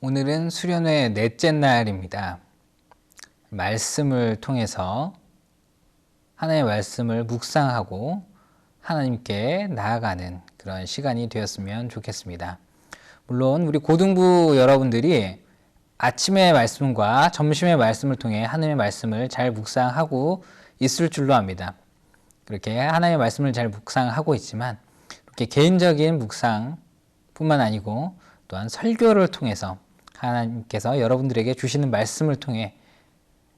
오늘은 수련회 넷째 날입니다. 말씀을 통해서 하나님의 말씀을 묵상하고 하나님께 나아가는 그런 시간이 되었으면 좋겠습니다. 물론 우리 고등부 여러분들이 아침의 말씀과 점심의 말씀을 통해 하나님의 말씀을 잘 묵상하고 있을 줄로 압니다. 그렇게 하나님의 말씀을 잘 묵상하고 있지만 이렇게 개인적인 묵상뿐만 아니고 또한 설교를 통해서 하나님께서 여러분들에게 주시는 말씀을 통해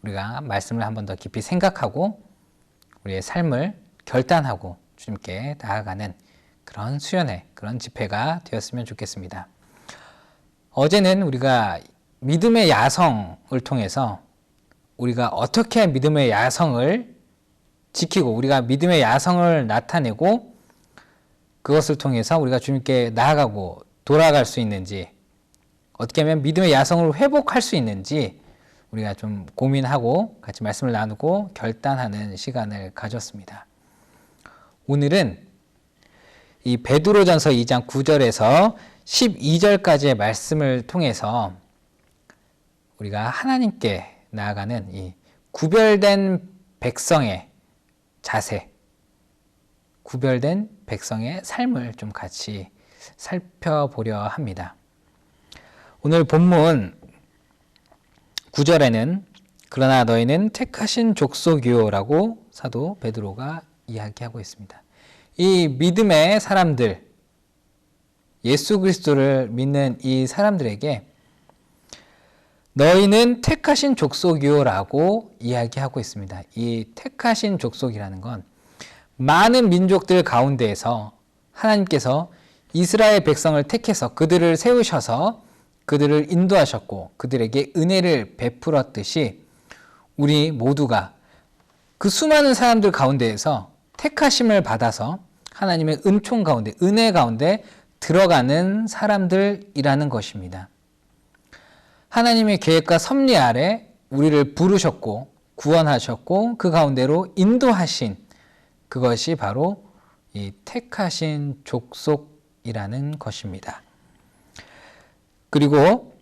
우리가 말씀을 한 번 더 깊이 생각하고 우리의 삶을 결단하고 주님께 나아가는 그런 수련회, 그런 집회가 되었으면 좋겠습니다. 어제는 우리가 믿음의 야성을 통해서 우리가 어떻게 믿음의 야성을 지키고 우리가 믿음의 야성을 나타내고 그것을 통해서 우리가 주님께 나아가고 돌아갈 수 있는지, 어떻게 하면 믿음의 야성을 회복할 수 있는지 우리가 좀 고민하고 같이 말씀을 나누고 결단하는 시간을 가졌습니다. 오늘은 이 베드로전서 2장 9절에서 12절까지의 말씀을 통해서 우리가 하나님께 나아가는 이 구별된 백성의 자세, 구별된 백성의 삶을 좀 같이 살펴보려 합니다. 오늘 본문 9절에는 그러나 너희는 택하신 족속이요라고 사도 베드로가 이야기하고 있습니다. 이 믿음의 사람들, 예수 그리스도를 믿는 이 사람들에게 너희는 택하신 족속이요라고 이야기하고 있습니다. 이 택하신 족속이라는 건 많은 민족들 가운데에서 하나님께서 이스라엘 백성을 택해서 그들을 세우셔서 그들을 인도하셨고 그들에게 은혜를 베풀었듯이 우리 모두가 그 수많은 사람들 가운데에서 택하심을 받아서 하나님의 은총 가운데, 은혜 가운데 들어가는 사람들이라는 것입니다. 하나님의 계획과 섭리 아래 우리를 부르셨고 구원하셨고 그 가운데로 인도하신 그것이 바로 이 택하신 족속이라는 것입니다. 그리고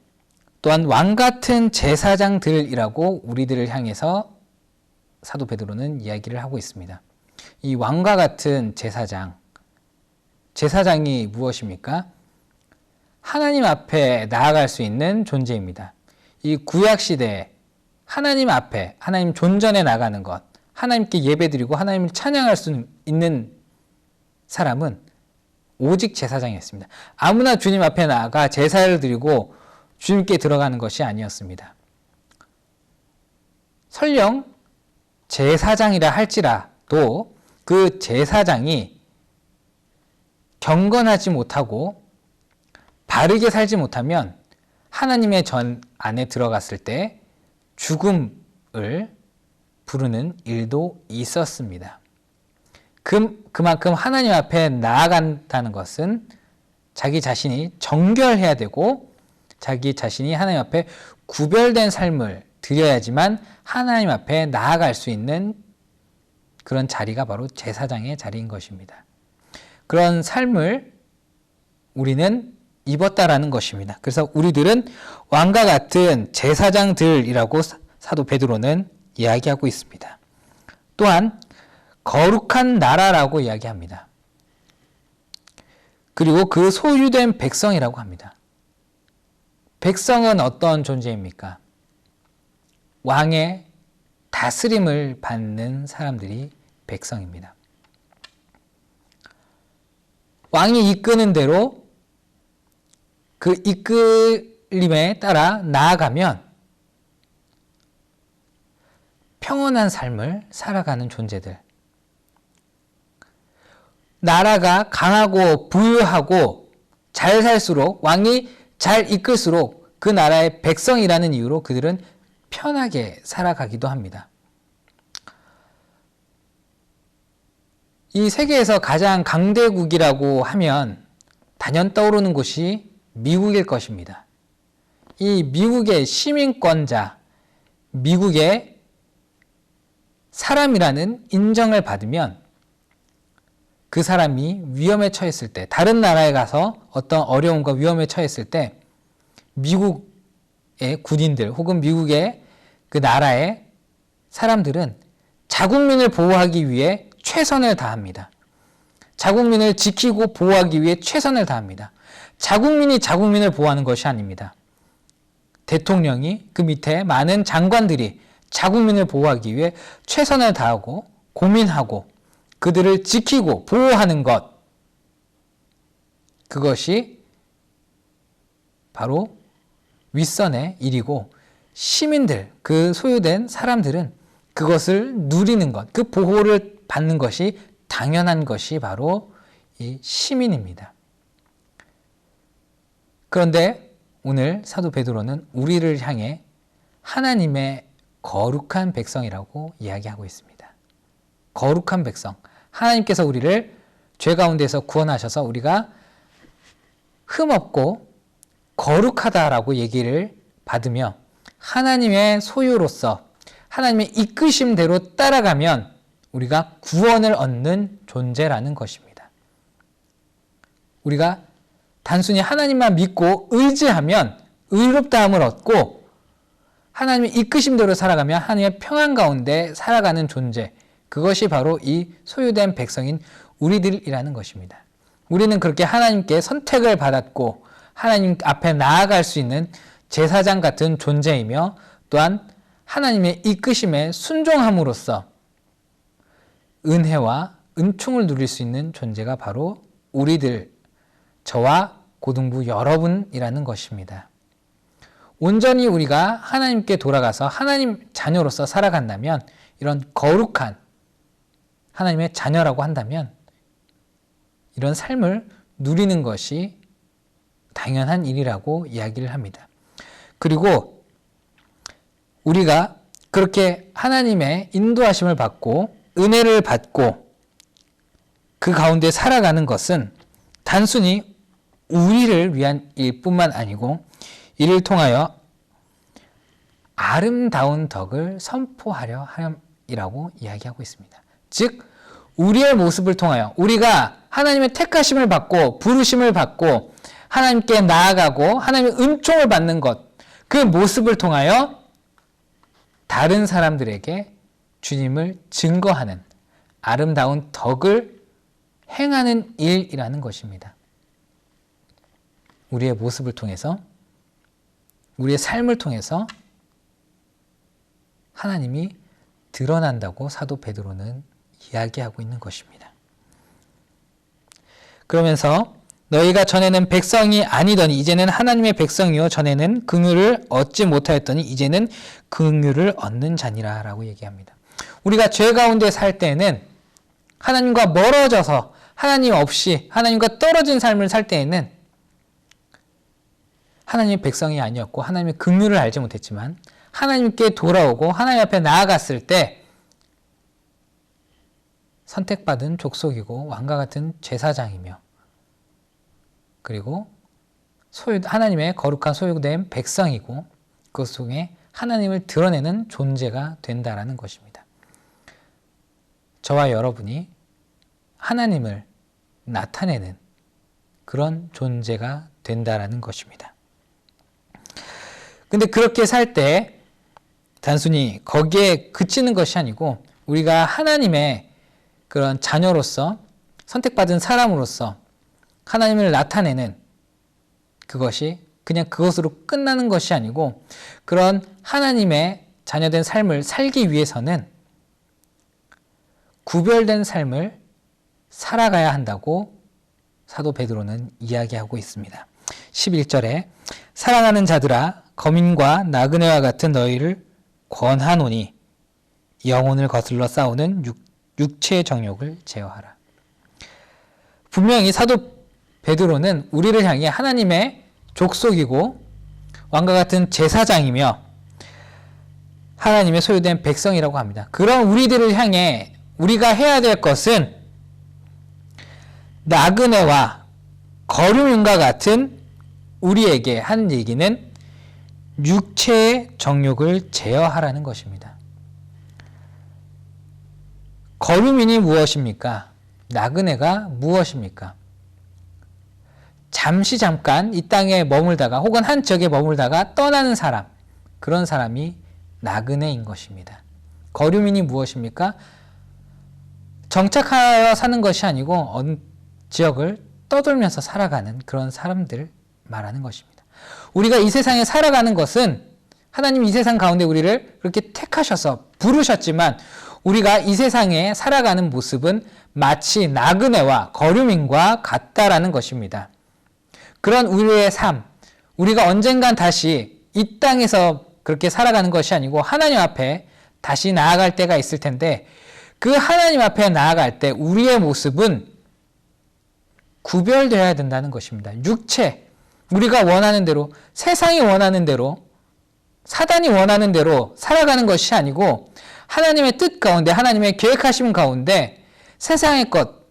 또한 왕같은 제사장들이라고 우리들을 향해서 사도 베드로는 이야기를 하고 있습니다. 이 왕과 같은 제사장이 무엇입니까? 하나님 앞에 나아갈 수 있는 존재입니다. 이 구약시대에 하나님 앞에, 하나님 존전에 나가는 것, 하나님께 예배드리고 하나님을 찬양할 수 있는 사람은 오직 제사장이었습니다. 아무나 주님 앞에 나아가 제사를 드리고 주님께 들어가는 것이 아니었습니다. 설령 제사장이라 할지라도 그 제사장이 경건하지 못하고 바르게 살지 못하면 하나님의 전 안에 들어갔을 때 죽음을 부르는 일도 있었습니다. 그만큼 하나님 앞에 나아간다는 것은 자기 자신이 정결해야 되고 자기 자신이 하나님 앞에 구별된 삶을 드려야지만 하나님 앞에 나아갈 수 있는 그런 자리가 바로 제사장의 자리인 것입니다. 그런 삶을 우리는 입었다라는 것입니다. 그래서 우리들은 왕과 같은 제사장들이라고 사도 베드로는 이야기하고 있습니다. 또한 거룩한 나라라고 이야기합니다. 그리고 그 소유된 백성이라고 합니다. 백성은 어떤 존재입니까? 왕의 다스림을 받는 사람들이 백성입니다. 왕이 이끄는 대로 그 이끌림에 따라 나아가면 평온한 삶을 살아가는 존재들. 나라가 강하고 부유하고 잘 살수록 왕이 잘 이끌수록 그 나라의 백성이라는 이유로 그들은 편하게 살아가기도 합니다. 이 세계에서 가장 강대국이라고 하면 단연 떠오르는 곳이 미국일 것입니다. 이 미국의 시민권자, 미국의 사람이라는 인정을 받으면 그 사람이 위험에 처했을 때, 다른 나라에 가서 어떤 어려움과 위험에 처했을 때 미국 군인들 혹은 미국의 그 나라의 사람들은 자국민을 보호하기 위해 최선을 다합니다. 자국민을 지키고 보호하기 위해 최선을 다합니다. 자국민이 자국민을 보호하는 것이 아닙니다. 대통령이 그 밑에 많은 장관들이 자국민을 보호하기 위해 최선을 다하고 고민하고 그들을 지키고 보호하는 것, 그것이 바로 윗선의 일이고 시민들, 그 소유된 사람들은 그것을 누리는 것, 그 보호를 받는 것이 당연한 것이 바로 이 시민입니다. 그런데 오늘 사도 베드로는 우리를 향해 하나님의 거룩한 백성이라고 이야기하고 있습니다. 거룩한 백성. 하나님께서 우리를 죄 가운데서 구원하셔서 우리가 흠없고 거룩하다라고 얘기를 받으며 하나님의 소유로서 하나님의 이끄심대로 따라가면 우리가 구원을 얻는 존재라는 것입니다. 우리가 단순히 하나님만 믿고 의지하면 의롭다함을 얻고 하나님의 이끄심대로 살아가면 하나님의 평안 가운데 살아가는 존재, 그것이 바로 이 소유된 백성인 우리들이라는 것입니다. 우리는 그렇게 하나님께 선택을 받았고 하나님 앞에 나아갈 수 있는 제사장 같은 존재이며 또한 하나님의 이끄심에 순종함으로써 은혜와 은총을 누릴 수 있는 존재가 바로 우리들, 저와 고등부 여러분이라는 것입니다. 온전히 우리가 하나님께 돌아가서 하나님 자녀로서 살아간다면, 이런 거룩한 하나님의 자녀라고 한다면 이런 삶을 누리는 것이 당연한 일이라고 이야기를 합니다. 그리고 우리가 그렇게 하나님의 인도하심을 받고 은혜를 받고 그 가운데 살아가는 것은 단순히 우리를 위한 일뿐만 아니고 이를 통하여 아름다운 덕을 선포하려 함이라고 이야기하고 있습니다. 즉 우리의 모습을 통하여 우리가 하나님의 택하심을 받고 부르심을 받고 하나님께 나아가고 하나님의 은총을 받는 것, 그 모습을 통하여 다른 사람들에게 주님을 증거하는 아름다운 덕을 행하는 일이라는 것입니다. 우리의 모습을 통해서, 우리의 삶을 통해서 하나님이 드러난다고 사도 베드로는 이야기하고 있는 것입니다. 그러면서 너희가 전에는 백성이 아니더니 이제는 하나님의 백성이요 전에는 긍휼을 얻지 못하였더니 이제는 긍휼을 얻는 자니라 라고 얘기합니다. 우리가 죄 가운데 살 때에는 하나님과 멀어져서 하나님 없이 하나님과 떨어진 삶을 살 때에는 하나님의 백성이 아니었고 하나님의 긍휼을 알지 못했지만 하나님께 돌아오고 하나님 앞에 나아갔을 때 선택받은 족속이고 왕과 같은 제사장이며 그리고 하나님의 거룩한 소유된 백성이고 그 속에 하나님을 드러내는 존재가 된다라는 것입니다. 저와 여러분이 하나님을 나타내는 그런 존재가 된다라는 것입니다. 근데 그렇게 살 때 단순히 거기에 그치는 것이 아니고 우리가 하나님의 그런 자녀로서 선택받은 사람으로서 하나님을 나타내는 그것이 그냥 그것으로 끝나는 것이 아니고 그런 하나님의 자녀된 삶을 살기 위해서는 구별된 삶을 살아가야 한다고 사도 베드로는 이야기하고 있습니다. 11절에 사랑하는 자들아 거민과 나그네와 같은 너희를 권하노니 영혼을 거슬러 싸우는 육체의 정욕을 제어하라. 분명히 사도 베드로는 우리를 향해 하나님의 족속이고 왕과 같은 제사장이며 하나님의 소유된 백성이라고 합니다. 그런 우리들을 향해 우리가 해야 될 것은 나그네와 거류민과 같은 우리에게 한 얘기는 육체의 정욕을 제어하라는 것입니다. 거류민이 무엇입니까? 나그네가 무엇입니까? 잠시 잠깐 이 땅에 머물다가 혹은 한 지역에 머물다가 떠나는 사람, 그런 사람이 나그네인 것입니다. 거류민이 무엇입니까? 정착하여 사는 것이 아니고 어느 지역을 떠돌면서 살아가는 그런 사람들을 말하는 것입니다. 우리가 이 세상에 살아가는 것은 하나님이 이 세상 가운데 우리를 그렇게 택하셔서 부르셨지만 우리가 이 세상에 살아가는 모습은 마치 나그네와 거류민과 같다라는 것입니다. 그런 우리의 삶, 우리가 언젠간 다시 이 땅에서 그렇게 살아가는 것이 아니고 하나님 앞에 다시 나아갈 때가 있을 텐데 그 하나님 앞에 나아갈 때 우리의 모습은 구별되어야 된다는 것입니다. 육체, 우리가 원하는 대로, 세상이 원하는 대로, 사단이 원하는 대로 살아가는 것이 아니고 하나님의 뜻 가운데, 하나님의 계획하심 가운데 세상의 것,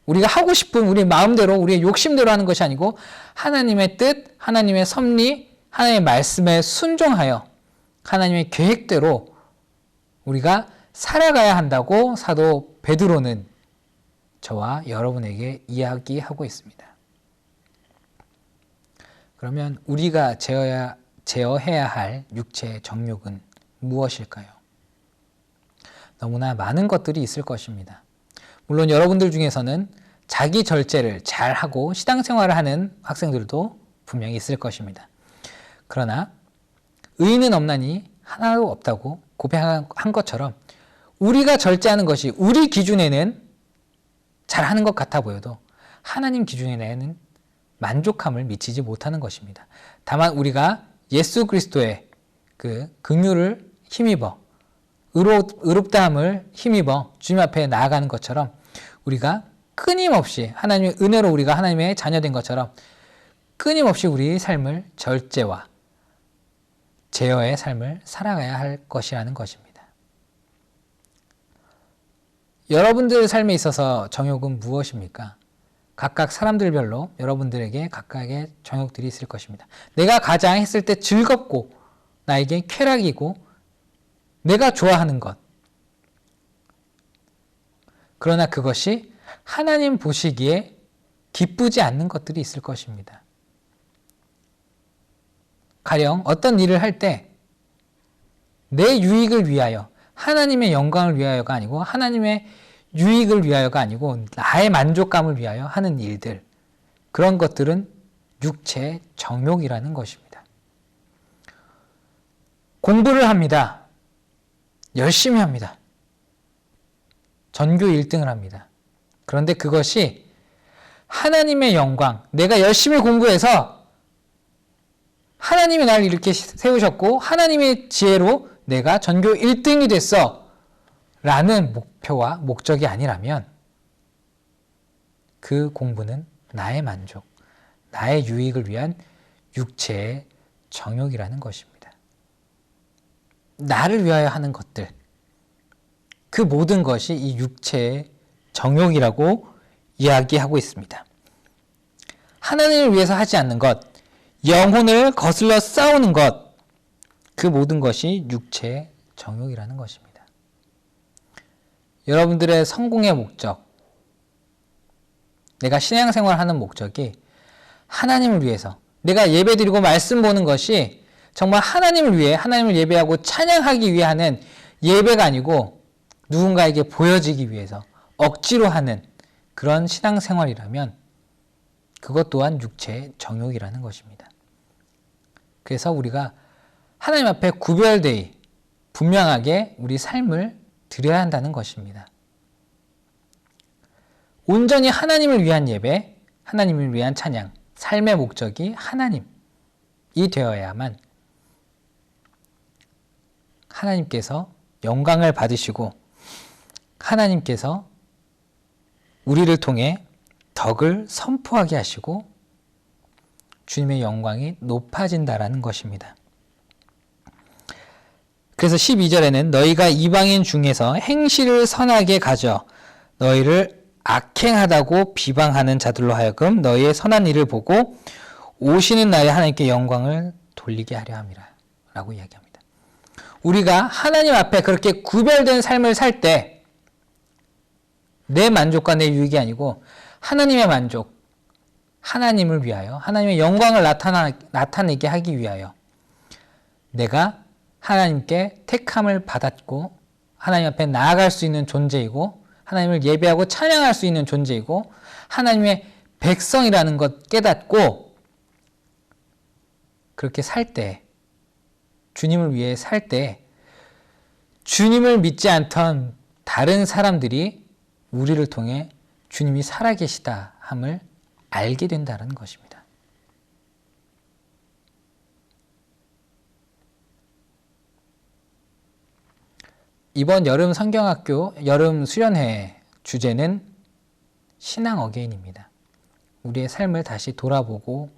우리가 하고 싶은 우리 마음대로, 우리의 욕심대로 하는 것이 아니고 하나님의 뜻, 하나님의 섭리, 하나님의 말씀에 순종하여 하나님의 계획대로 우리가 살아가야 한다고 사도 베드로는 저와 여러분에게 이야기하고 있습니다. 그러면 우리가 제어해야 할 육체의 정욕은 무엇일까요? 너무나 많은 것들이 있을 것입니다. 물론 여러분들 중에서는 자기 절제를 잘하고 신앙생활을 하는 학생들도 분명히 있을 것입니다. 그러나 의인은 없나니 하나도 없다고 고백한 것처럼 우리가 절제하는 것이 우리 기준에는 잘하는 것 같아 보여도 하나님 기준에는 만족함을 미치지 못하는 것입니다. 다만 우리가 예수 그리스도의 그 긍휼을 힘입어 의롭다함을 힘입어 주님 앞에 나아가는 것처럼 우리가 끊임없이 하나님의 은혜로 우리가 하나님의 자녀된 것처럼 끊임없이 우리의 삶을 절제와 제어의 삶을 살아가야 할 것이라는 것입니다. 여러분들 삶에 있어서 정욕은 무엇입니까? 각각 사람들별로 여러분들에게 각각의 정욕들이 있을 것입니다. 내가 가장 했을 때 즐겁고 나에게 쾌락이고 내가 좋아하는 것. 그러나 그것이 하나님 보시기에 기쁘지 않는 것들이 있을 것입니다. 가령 어떤 일을 할 때 내 유익을 위하여 하나님의 영광을 위하여가 아니고 하나님의 유익을 위하여가 아니고 나의 만족감을 위하여 하는 일들, 그런 것들은 육체의 정욕이라는 것입니다. 공부를 합니다. 열심히 합니다. 전교 1등을 합니다. 그런데 그것이 하나님의 영광, 내가 열심히 공부해서 하나님이 나를 이렇게 세우셨고 하나님의 지혜로 내가 전교 1등이 됐어 라는 목표와 목적이 아니라면 그 공부는 나의 만족, 나의 유익을 위한 육체의 정욕이라는 것입니다. 나를 위하여 하는 것들, 그 모든 것이 이 육체의 정욕이라고 이야기하고 있습니다. 하나님을 위해서 하지 않는 것, 영혼을 거슬러 싸우는 것, 그 모든 것이 육체의 정욕이라는 것입니다. 여러분들의 성공의 목적, 내가 신앙생활하는 목적이 하나님을 위해서, 내가 예배드리고 말씀 보는 것이 정말 하나님을 위해, 하나님을 예배하고 찬양하기 위해 하는 예배가 아니고 누군가에게 보여지기 위해서 억지로 하는 그런 신앙생활이라면 그것 또한 육체의 정욕이라는 것입니다. 그래서 우리가 하나님 앞에 구별되이 분명하게 우리 삶을 드려야 한다는 것입니다. 온전히 하나님을 위한 예배, 하나님을 위한 찬양, 삶의 목적이 하나님이 되어야만 하나님께서 영광을 받으시고 하나님께서 우리를 통해 덕을 선포하게 하시고 주님의 영광이 높아진다라는 것입니다. 그래서 12절에는 너희가 이방인 중에서 행실을 선하게 가져 너희를 악행하다고 비방하는 자들로 하여금 너희의 선한 일을 보고 오시는 날에 하나님께 영광을 돌리게 하려 함이라 라고 이야기합니다. 우리가 하나님 앞에 그렇게 구별된 삶을 살 때 내 만족과 내 유익이 아니고 하나님의 만족, 하나님을 위하여, 하나님의 영광을 나타내게 하기 위하여 내가 하나님께 택함을 받았고 하나님 앞에 나아갈 수 있는 존재이고 하나님을 예배하고 찬양할 수 있는 존재이고 하나님의 백성이라는 것 깨닫고 그렇게 살 때, 주님을 위해 살 때 주님을 믿지 않던 다른 사람들이 우리를 통해 주님이 살아계시다 함을 알게 된다는 것입니다. 이번 여름 성경학교 여름 수련회 주제는 신앙 어게인입니다. 우리의 삶을 다시 돌아보고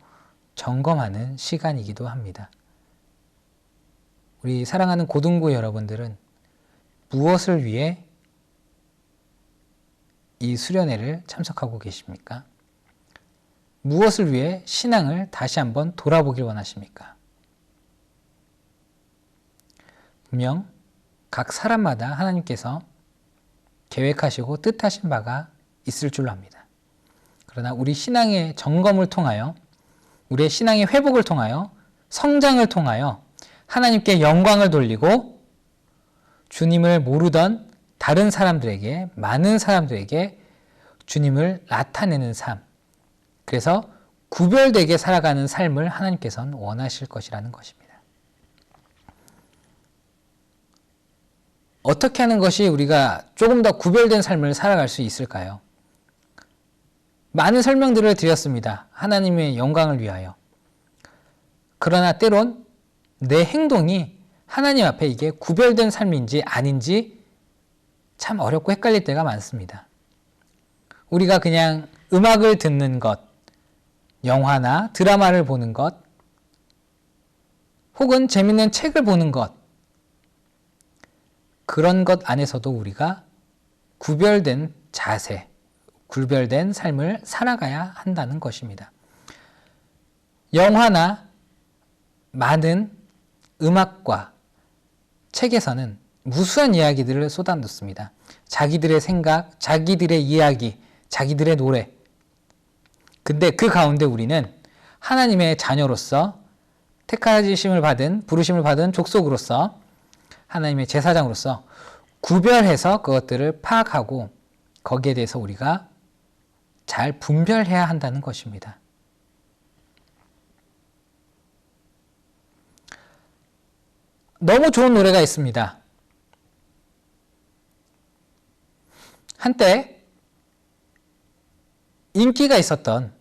점검하는 시간이기도 합니다. 우리 사랑하는 고등부 여러분들은 무엇을 위해 이 수련회를 참석하고 계십니까? 무엇을 위해 신앙을 다시 한번 돌아보길 원하십니까? 분명 각 사람마다 하나님께서 계획하시고 뜻하신 바가 있을 줄로 압니다. 그러나 우리 신앙의 점검을 통하여, 우리의 신앙의 회복을 통하여, 성장을 통하여 하나님께 영광을 돌리고 주님을 모르던 다른 사람들에게, 많은 사람들에게 주님을 나타내는 삶, 그래서 구별되게 살아가는 삶을 하나님께서는 원하실 것이라는 것입니다. 어떻게 하는 것이 우리가 조금 더 구별된 삶을 살아갈 수 있을까요? 많은 설명들을 드렸습니다. 하나님의 영광을 위하여. 그러나 때론 내 행동이 하나님 앞에 이게 구별된 삶인지 아닌지 참 어렵고 헷갈릴 때가 많습니다. 우리가 그냥 음악을 듣는 것, 영화나 드라마를 보는 것, 혹은 재밌는 책을 보는 것, 그런 것 안에서도 우리가 구별된 자세, 구별된 삶을 살아가야 한다는 것입니다. 영화나 많은 음악과 책에서는 무수한 이야기들을 쏟아놓습니다. 자기들의 생각, 자기들의 이야기, 자기들의 노래. 근데 그 가운데 우리는 하나님의 자녀로서 택하심을 받은, 부르심을 받은 족속으로서 하나님의 제사장으로서 구별해서 그것들을 파악하고 거기에 대해서 우리가 잘 분별해야 한다는 것입니다. 너무 좋은 노래가 있습니다. 한때 인기가 있었던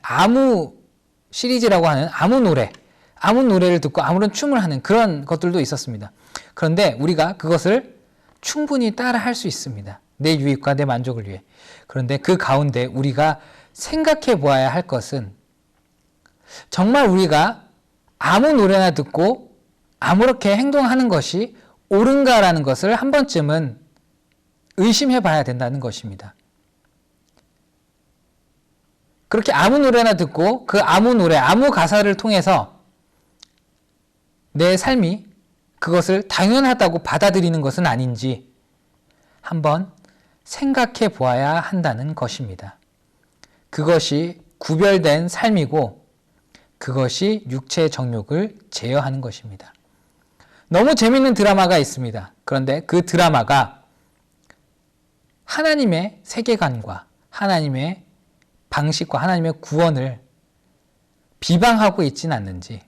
아무 시리즈라고 하는 아무 노래를 듣고 아무런 춤을 하는 그런 것들도 있었습니다. 그런데 우리가 그것을 충분히 따라 할 수 있습니다. 내 유익과 내 만족을 위해. 그런데 그 가운데 우리가 생각해 보아야 할 것은 정말 우리가 아무 노래나 듣고 아무렇게 행동하는 것이 옳은가라는 것을 한 번쯤은 의심해 봐야 된다는 것입니다. 그렇게 아무 노래나 듣고 그 아무 노래, 아무 가사를 통해서 내 삶이 그것을 당연하다고 받아들이는 것은 아닌지 한번 생각해 보아야 한다는 것입니다. 그것이 구별된 삶이고 그것이 육체의 정욕을 제어하는 것입니다. 너무 재밌는 드라마가 있습니다. 그런데 그 드라마가 하나님의 세계관과 하나님의 방식과 하나님의 구원을 비방하고 있지는 않는지,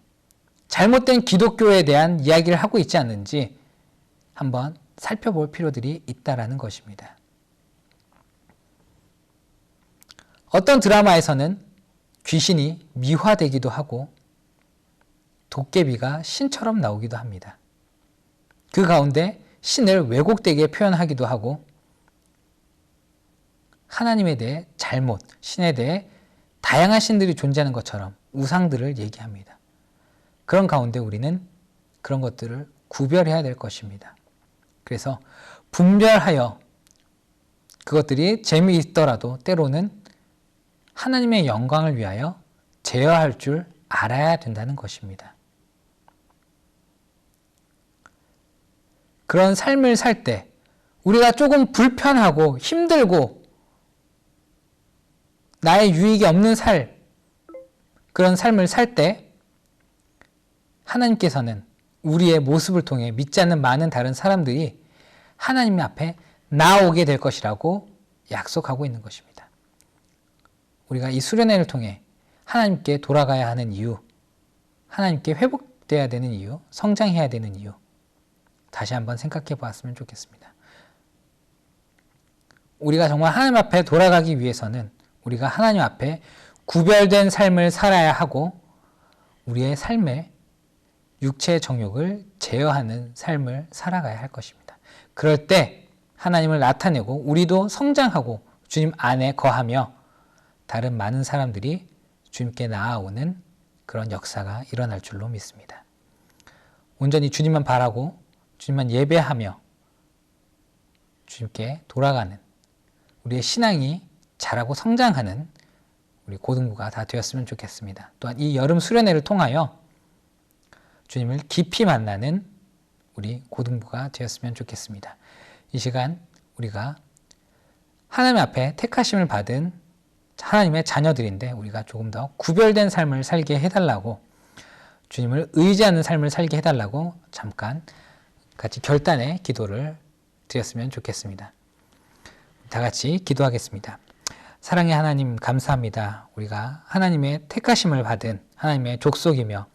잘못된 기독교에 대한 이야기를 하고 있지 않는지 한번 살펴볼 필요들이 있다라는 것입니다. 어떤 드라마에서는 귀신이 미화되기도 하고 도깨비가 신처럼 나오기도 합니다. 그 가운데 신을 왜곡되게 표현하기도 하고 하나님에 대해 잘못, 신에 대해 다양한 신들이 존재하는 것처럼 우상들을 얘기합니다. 그런 가운데 우리는 그런 것들을 구별해야 될 것입니다. 그래서 분별하여 그것들이 재미있더라도 때로는 하나님의 영광을 위하여 제어할 줄 알아야 된다는 것입니다. 그런 삶을 살 때 우리가 조금 불편하고 힘들고 나의 유익이 없는 그런 삶을 살 때 하나님께서는 우리의 모습을 통해 믿지 않는 많은 다른 사람들이 하나님 앞에 나오게 될 것이라고 약속하고 있는 것입니다. 우리가 이 수련회를 통해 하나님께 돌아가야 하는 이유, 하나님께 회복돼야 되는 이유, 성장해야 되는 이유, 다시 한번 생각해 보았으면 좋겠습니다. 우리가 정말 하나님 앞에 돌아가기 위해서는 우리가 하나님 앞에 구별된 삶을 살아야 하고 우리의 삶에 육체의 정욕을 제어하는 삶을 살아가야 할 것입니다. 그럴 때 하나님을 나타내고 우리도 성장하고 주님 안에 거하며 다른 많은 사람들이 주님께 나아오는 그런 역사가 일어날 줄로 믿습니다. 온전히 주님만 바라고 주님만 예배하며 주님께 돌아가는 우리의 신앙이 자라고 성장하는 우리 고등부가 다 되었으면 좋겠습니다. 또한 이 여름 수련회를 통하여 주님을 깊이 만나는 우리 고등부가 되었으면 좋겠습니다. 이 시간 우리가 하나님 앞에 택하심을 받은 하나님의 자녀들인데 우리가 조금 더 구별된 삶을 살게 해달라고, 주님을 의지하는 삶을 살게 해달라고 잠깐 같이 결단의 기도를 드렸으면 좋겠습니다. 다 같이 기도하겠습니다. 사랑의 하나님, 감사합니다. 우리가 하나님의 택하심을 받은 하나님의 족속이며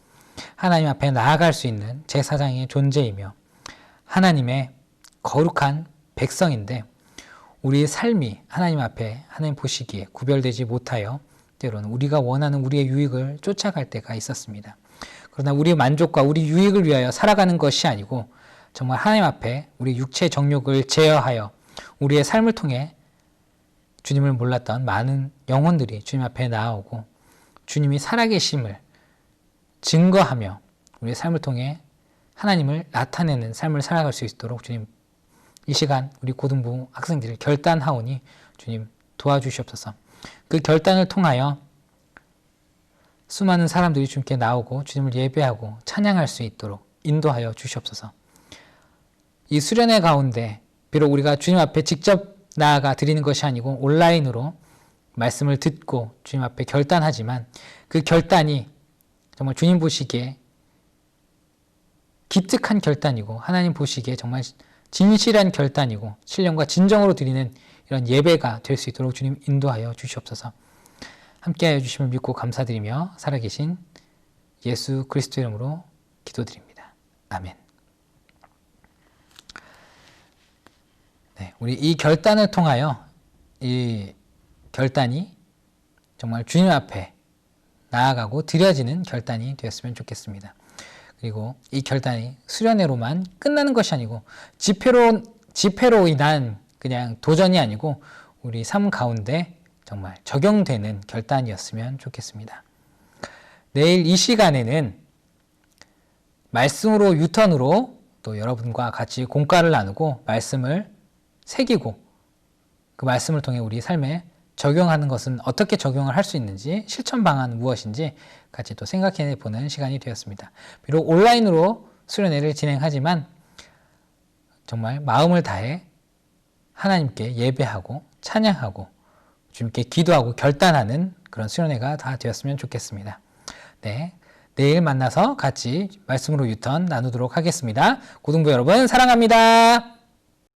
하나님 앞에 나아갈 수 있는 제사장의 존재이며 하나님의 거룩한 백성인데 우리의 삶이 하나님 앞에 하나님 보시기에 구별되지 못하여 때로는 우리가 원하는 우리의 유익을 쫓아갈 때가 있었습니다. 그러나 우리의 만족과 우리 유익을 위하여 살아가는 것이 아니고 정말 하나님 앞에 우리 육체의 정욕을 제어하여 우리의 삶을 통해 주님을 몰랐던 많은 영혼들이 주님 앞에 나아오고 주님이 살아계심을 증거하며 우리의 삶을 통해 하나님을 나타내는 삶을 살아갈 수 있도록 주님, 이 시간 우리 고등부 학생들을 결단하오니 주님 도와주시옵소서. 그 결단을 통하여 수많은 사람들이 주님께 나오고 주님을 예배하고 찬양할 수 있도록 인도하여 주시옵소서. 이 수련회 가운데 비록 우리가 주님 앞에 직접 나아가 드리는 것이 아니고 온라인으로 말씀을 듣고 주님 앞에 결단하지만 그 결단이 정말 주님 보시기에 기특한 결단이고 하나님 보시기에 정말 진실한 결단이고 신령과 진정으로 드리는 이런 예배가 될 수 있도록 주님 인도하여 주시옵소서. 함께하여 주심을 믿고 감사드리며 살아계신 예수 그리스도 이름으로 기도드립니다. 아멘. 네, 우리 이 결단을 통하여 이 결단이 정말 주님 앞에 나아가고 드려지는 결단이 되었으면 좋겠습니다. 그리고 이 결단이 수련회로만 끝나는 것이 아니고 집회로 인한 그냥 도전이 아니고 우리 삶 가운데 정말 적용되는 결단이었으면 좋겠습니다. 내일 이 시간에는 말씀으로 유턴으로 또 여러분과 같이 공과를 나누고 말씀을 새기고 그 말씀을 통해 우리 삶에 적용하는 것은 어떻게 적용을 할 수 있는지, 실천 방안은 무엇인지 같이 또 생각해 보는 시간이 되었습니다. 비록 온라인으로 수련회를 진행하지만 정말 마음을 다해 하나님께 예배하고 찬양하고 주님께 기도하고 결단하는 그런 수련회가 다 되었으면 좋겠습니다. 네, 내일 만나서 같이 말씀으로 유턴 나누도록 하겠습니다. 고등부 여러분 사랑합니다.